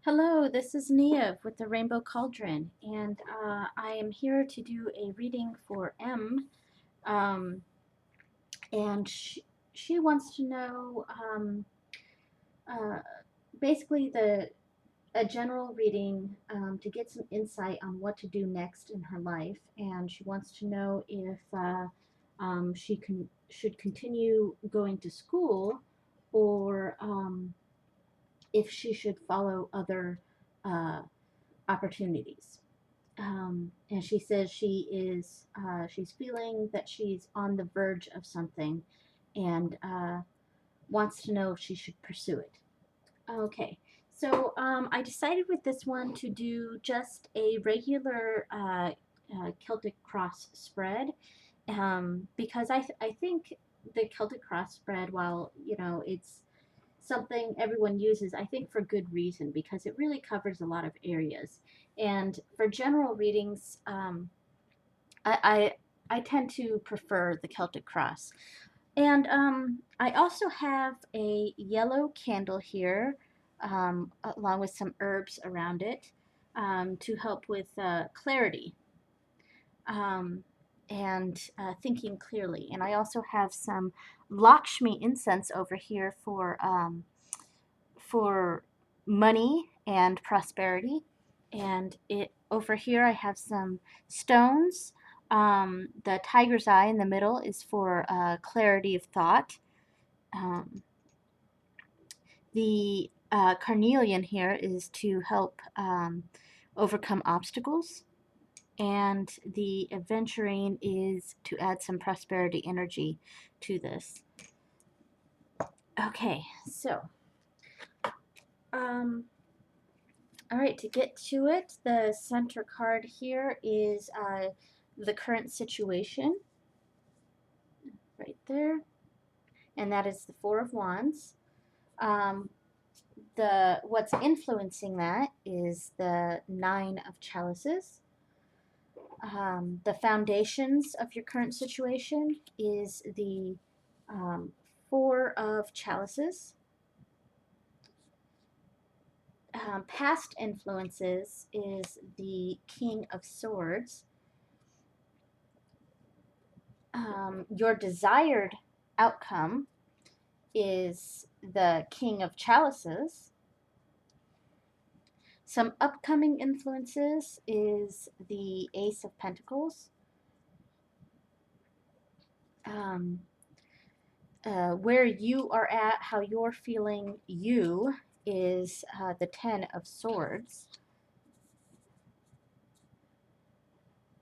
Hello, this is Nia with the Rainbow Cauldron, and I am here to do a reading for M. Um, and she wants to know uh, basically a general reading to get some insight on what to do next in her life, and she wants to know if should continue going to school or if she should follow other uh, opportunities. And she says she's feeling that she's on the verge of something and wants to know if she should pursue it. Okay, so I decided with this one to do just a regular Celtic cross spread because I think the Celtic cross spread, while it's something everyone uses, I think for good reason, because it really covers a lot of areas. And for general readings, I, I tend to prefer the Celtic cross. And I also have a yellow candle here, along with some herbs around it, to help with clarity um, and thinking clearly. And I also have some Lakshmi incense over here for money and prosperity. And it over here I have some stones. The tiger's eye in the middle is for clarity of thought. Um, the carnelian here is to help overcome obstacles. And the aventurine is to add some prosperity energy to this. Okay, so um, all right, to get to it, the center card here is the current situation, right there, and that is the Four of Wands. Um, what's influencing that is the Nine of Chalices. The foundations of your current situation is the um, Four of Chalices. Past influences is the King of Swords. Your desired outcome is the King of Chalices. Some upcoming influences is the Ace of Pentacles. Um, where you are at, how you're feeling you, is the Ten of Swords.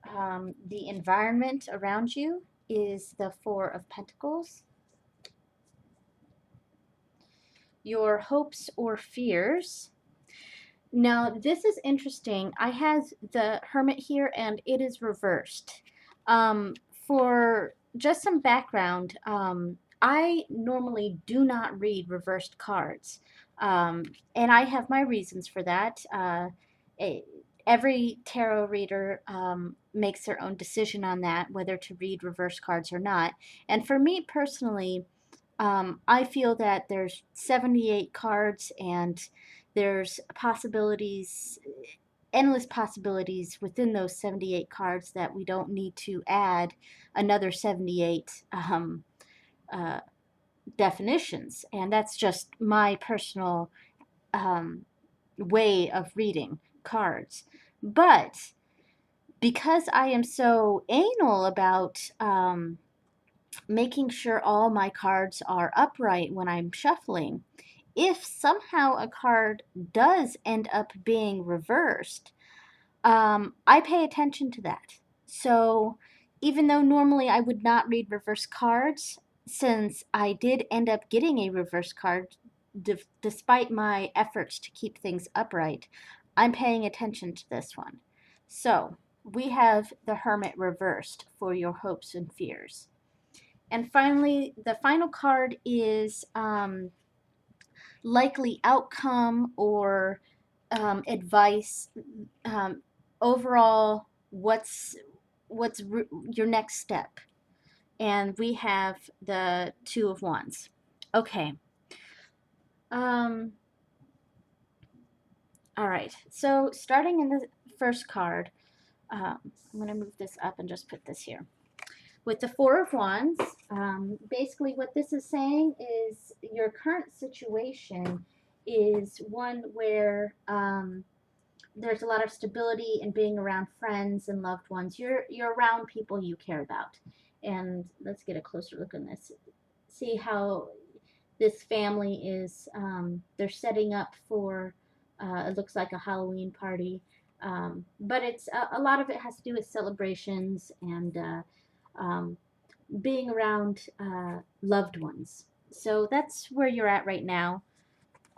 The environment around you is the Four of Pentacles. Your hopes or fears. Now, this is interesting. I have the Hermit here, and it is reversed. For just some background, I normally do not read reversed cards, and I have my reasons for that. Every tarot reader makes their own decision on that, whether to read reversed cards or not. And for me personally, I feel that there's 78 cards and there's possibilities, endless possibilities within those 78 cards that we don't need to add another 78 uh, definitions. And that's just my personal way of reading cards. But because I am so anal about making sure all my cards are upright when I'm shuffling, if somehow a card does end up being reversed, I pay attention to that. So even though normally I would not read reverse cards, since I did end up getting a reverse card, despite my efforts to keep things upright, I'm paying attention to this one. So we have the Hermit reversed for your hopes and fears. And finally, the final card is likely outcome or advice. Um, Overall, what's your next step? And we have the Two of Wands. Okay. Um, All right, so starting in the first card, I'm going to move this up and just put this here. With the Four of Wands, basically what this is saying is your current situation is one where there's a lot of stability in being around friends and loved ones. You're around people you care about. And let's get a closer look on this. See how this family is, they're setting up for, it looks like a Halloween party. But it's a lot of it has to do with celebrations and um, being around loved ones. So that's where you're at right now.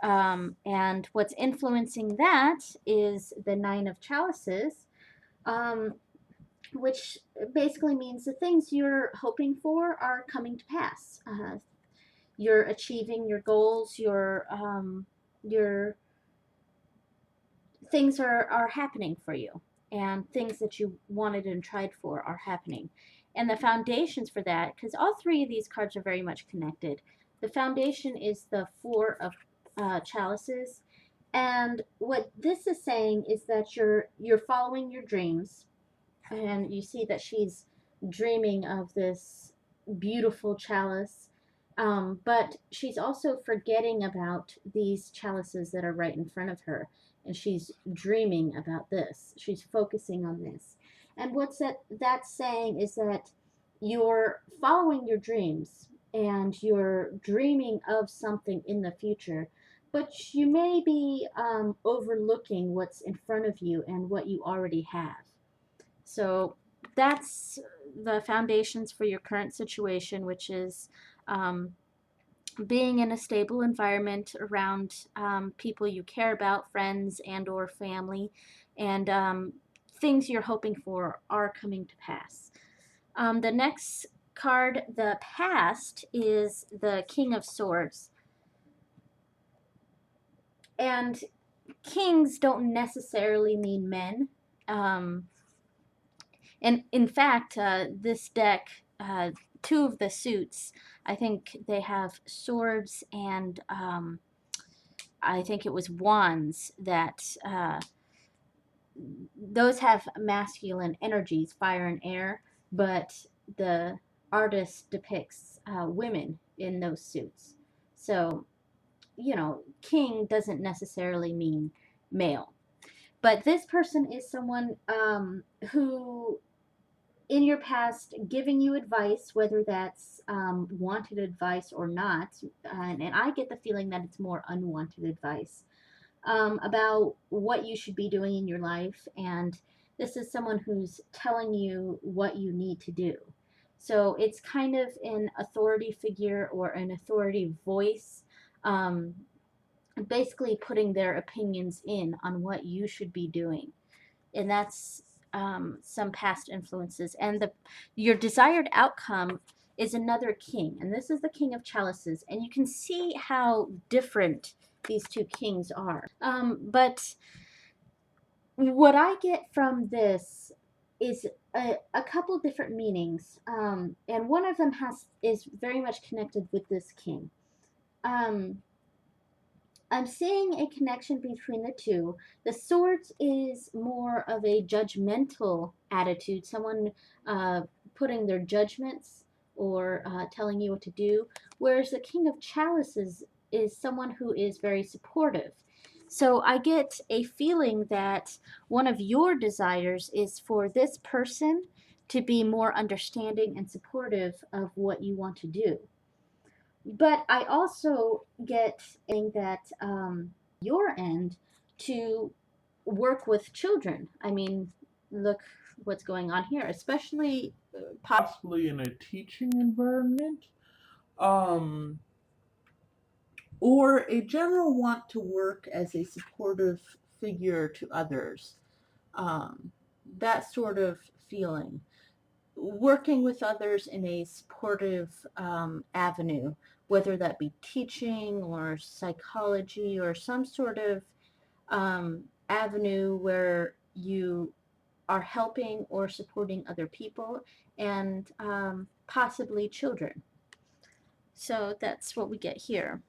And what's influencing that is the Nine of Chalices, um, which basically means the things you're hoping for are coming to pass. You're achieving your goals. Your things are happening for you, and things that you wanted and tried for are happening. And the foundations for that, because all three of these cards are very much connected. The foundation is the Four of Chalices, and what this is saying is that you're following your dreams, and you see that she's dreaming of this beautiful chalice, but she's also forgetting about these chalices that are right in front of her, and she's dreaming about this. She's focusing on this. And what's that's saying is that you're following your dreams and you're dreaming of something in the future, but you may be overlooking what's in front of you and what you already have. So that's the foundations for your current situation, which is um, being in a stable environment around people you care about, friends and or family, and things you're hoping for are coming to pass. The next card, the past, is the King of Swords. And kings don't necessarily mean men. Um, And in fact, this deck, two of the suits, I think they have swords and I think it was wands that those have masculine energies, fire and air, but the artist depicts women in those suits. So, king doesn't necessarily mean male. But this person is someone who in your past giving you advice, whether that's wanted advice or not, and I get the feeling that it's more unwanted advice about what you should be doing in your life, and this is someone who's telling you what you need to do. So it's kind of an authority figure or an authority voice, um, basically putting their opinions in on what you should be doing, and that's some past influences. And your desired outcome is another king, and this is the King of Chalices, and you can see how different these two kings are. But what I get from this is a couple different meanings, and one of them is very much connected with this king. Um, I'm seeing a connection between the two. The swords is more of a judgmental attitude, someone putting their judgments or telling you what to do, whereas the King of Chalices is someone who is very supportive. So I get a feeling that one of your desires is for this person to be more understanding and supportive of what you want to do. But I also get that your end to work with children. I mean, look what's going on here, especially Possibly in a teaching environment, um, or a general want to work as a supportive figure to others. Um, that sort of feeling. Working with others in a supportive avenue, whether that be teaching or psychology or some sort of avenue where you are helping or supporting other people and possibly children. So that's what we get here.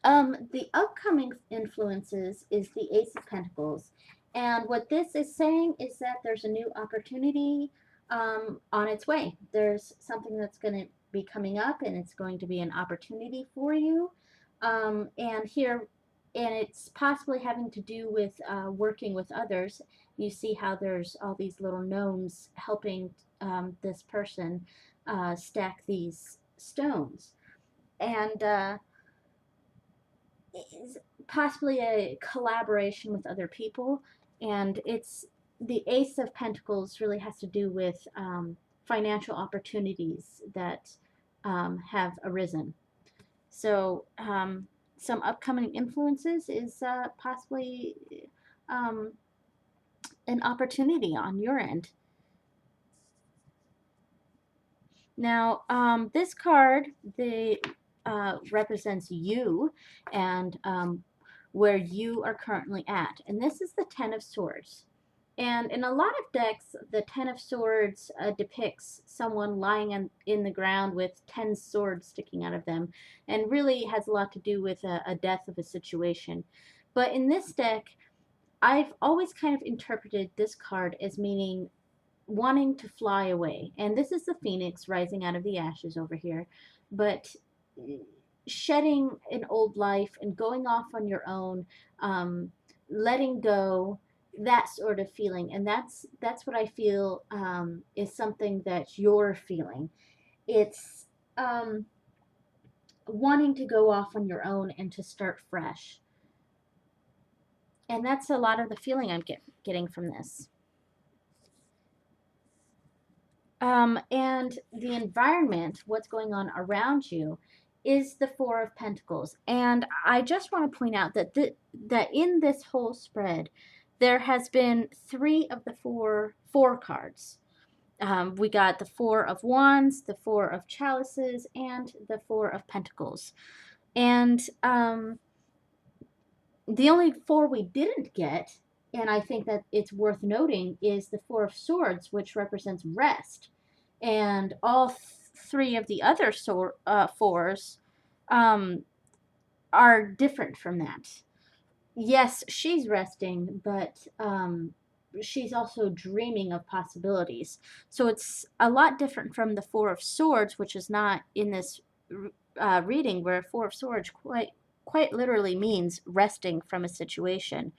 The upcoming influences is the Ace of Pentacles. And what this is saying is that there's a new opportunity on its way. There's something that's going to be coming up, and it's going to be an opportunity for you. And here, and it's possibly having to do with working with others. You see how there's all these little gnomes helping this person stack these stones. And is possibly a collaboration with other people, and it's the Ace of Pentacles really has to do with financial opportunities that have arisen. So some upcoming influences is possibly um, an opportunity on your end. Now, this card represents you and where you are currently at, and this is the Ten of Swords. And in a lot of decks, the Ten of Swords depicts someone lying in the ground with 10 swords sticking out of them, and really has a lot to do with a death of a situation. But in this deck, I've always kind of interpreted this card as meaning wanting to fly away. And this is the phoenix rising out of the ashes over here. But shedding an old life and going off on your own, letting go, that sort of feeling. And that's what I feel is something that you're feeling. It's wanting to go off on your own and to start fresh. And that's a lot of the feeling I'm getting from this. And the environment, what's going on around you, is the Four of Pentacles. And I just want to point out that that in this whole spread, there has been three of the four cards. We got the Four of Wands, the Four of Chalices, and the Four of Pentacles. And the only four we didn't get, and I think that it's worth noting, is the Four of Swords, which represents rest. And all three of the other fours are different from that. Yes, she's resting, but she's also dreaming of possibilities. So it's a lot different from the Four of Swords, which is not in this reading, where Four of Swords quite literally means resting from a situation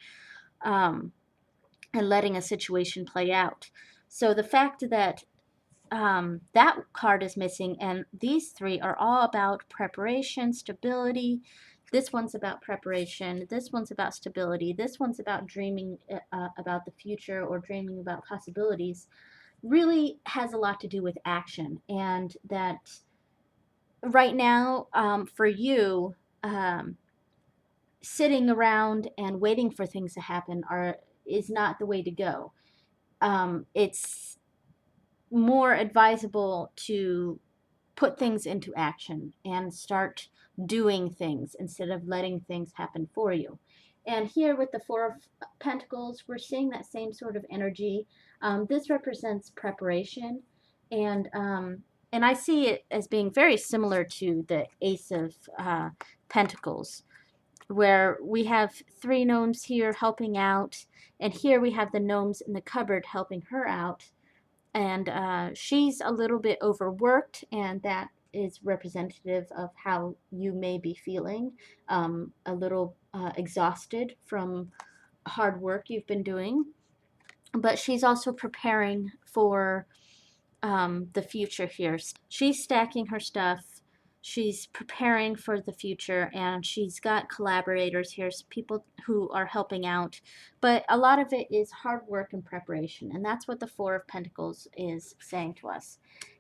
and letting a situation play out. So the fact that that card is missing, and these three are all about preparation, stability. This one's about preparation. This one's about stability. This one's about dreaming about the future or dreaming about possibilities. Really has a lot to do with action, and that right now, for you, sitting around and waiting for things to happen is not the way to go. It's more advisable to put things into action and start doing things instead of letting things happen for you. And here with the Four of Pentacles, we're seeing that same sort of energy. This represents preparation, and and I see it as being very similar to the Ace of Pentacles, where we have three gnomes here helping out, and here we have the gnomes in the cupboard helping her out. And she's a little bit overworked, and that is representative of how you may be feeling, a little exhausted from hard work you've been doing. But she's also preparing for the future here. She's stacking her stuff. She's preparing for the future, and she's got collaborators here, people who are helping out. But a lot of it is hard work and preparation, and that's what the Four of Pentacles is saying to us.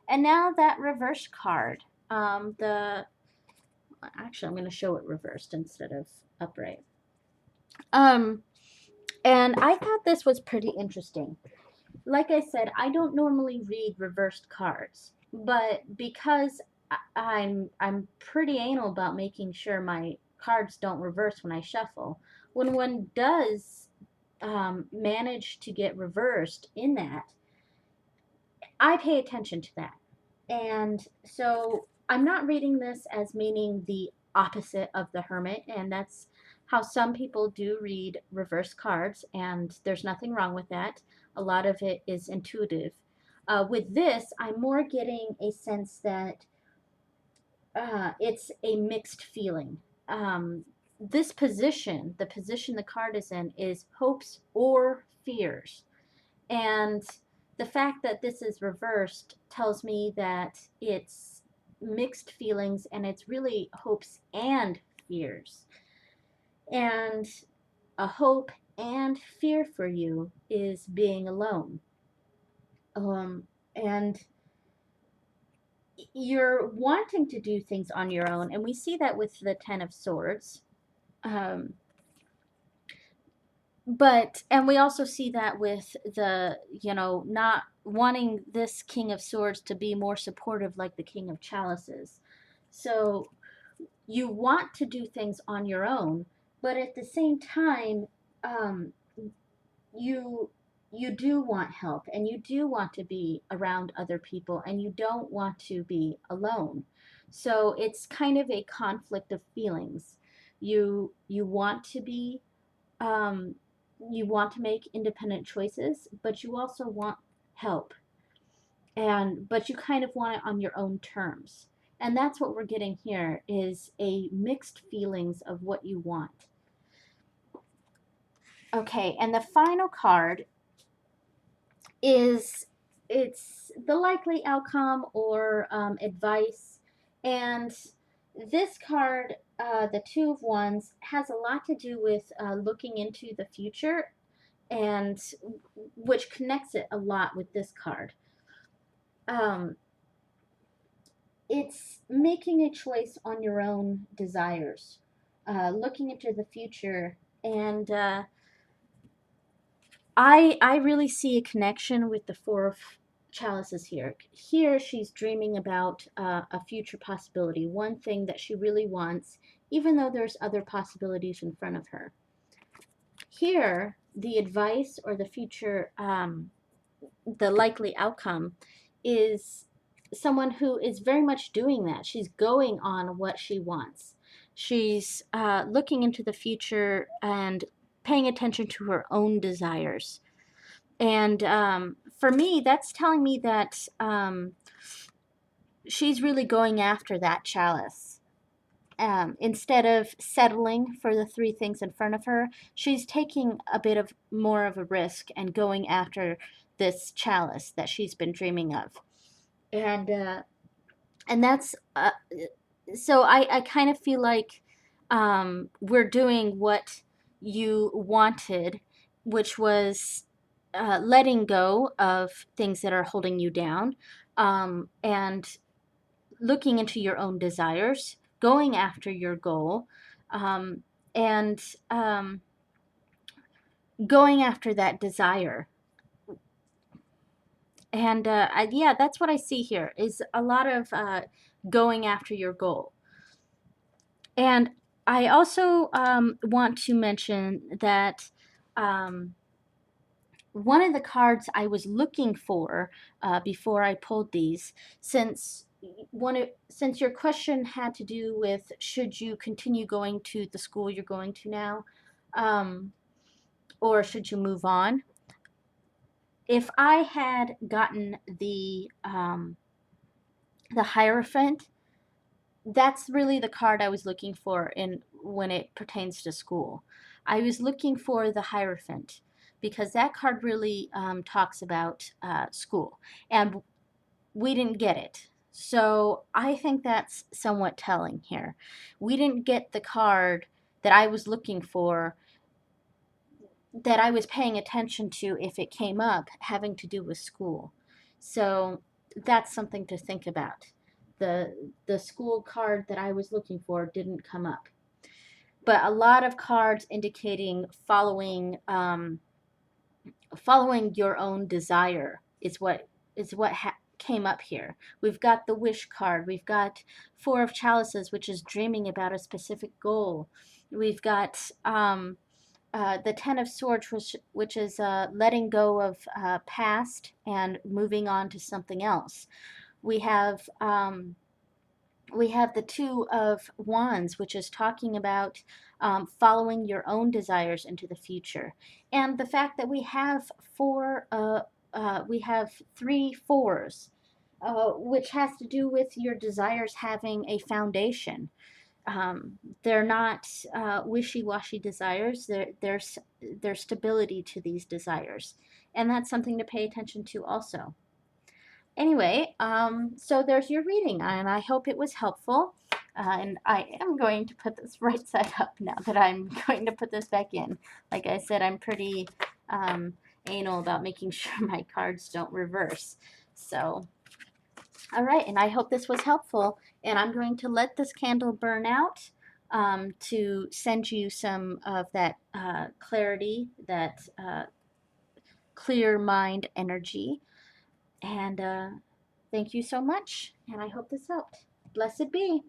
And now that reverse card, actually, I'm going to show it reversed instead of upright. And I thought this was pretty interesting. Like I said, I don't normally read reversed cards, but because I'm pretty anal about making sure my cards don't reverse when I shuffle. When one does manage to get reversed in that, I pay attention to that. And so I'm not reading this as meaning the opposite of the Hermit, and that's how some people do read reverse cards, and there's nothing wrong with that. A lot of it is intuitive. With this, I'm more getting a sense that it's a mixed feeling. This position, the position the card is in, is hopes or fears. And the fact that this is reversed tells me that it's mixed feelings and it's really hopes and fears. And a hope and fear for you is being alone. And you're wanting to do things on your own, and we see that with the Ten of Swords. Um, and we also see that with the, not wanting this King of Swords to be more supportive like the King of Chalices. So you want to do things on your own, but at the same time, um, you you do want help, and you do want to be around other people, and you don't want to be alone. So it's kind of a conflict of feelings. You want to be um, you want to make independent choices, but you also want help, and but you kind of want it on your own terms. And that's what we're getting here, is a mixed feelings of what you want. Okay, and the final card is, it's the likely outcome, or advice. And this card, the Two of Wands, has a lot to do with looking into the future, and which connects it a lot with this card. Um, it's making a choice on your own desires, looking into the future, and I really see a connection with the Four of Chalices here. Here, she's dreaming about a future possibility, one thing that she really wants, even though there's other possibilities in front of her. Here, the advice, or the future, the likely outcome, is someone who is very much doing that. She's going on what she wants. She's looking into the future and paying attention to her own desires. And for me, that's telling me that she's really going after that chalice. Instead of settling for the three things in front of her, she's taking a bit of more of a risk and going after this chalice that she's been dreaming of. And that's so I kind of feel like we're doing what you wanted, which was letting go of things that are holding you down, and looking into your own desires, going after your goal, um, and going after that desire. And yeah, that's what I see here, is a lot of going after your goal. And I also want to mention that one of the cards I was looking for before I pulled these, since since your question had to do with should you continue going to the school you're going to now, um, or should you move on? If I had gotten the Hierophant, that's really the card I was looking for in when it pertains to school. I was looking for the Hierophant because that card really talks about school, and we didn't get it. So I think that's somewhat telling here. We didn't get the card that I was looking for, that I was paying attention to if it came up, having to do with school. So that's something to think about. The school card that I was looking for didn't come up. But a lot of cards indicating following your own desire is what came up here. We've got the wish card. We've got Four of Chalices, which is dreaming about a specific goal. We've got the Ten of Swords, which is letting go of past and moving on to something else. We have we have the Two of Wands, which is talking about following your own desires into the future, and the fact that we have three fours, which has to do with your desires having a foundation. They're not wishy-washy desires. There's stability to these desires, and that's something to pay attention to also. Anyway, so there's your reading, and I hope it was helpful. And I am going to put this right side up now that I'm going to put this back in. Like I said, I'm pretty anal about making sure my cards don't reverse. So, all right, and I hope this was helpful. And I'm going to let this candle burn out to send you some of that clarity, that clear mind energy. And thank you so much, and I hope this helped. Blessed be.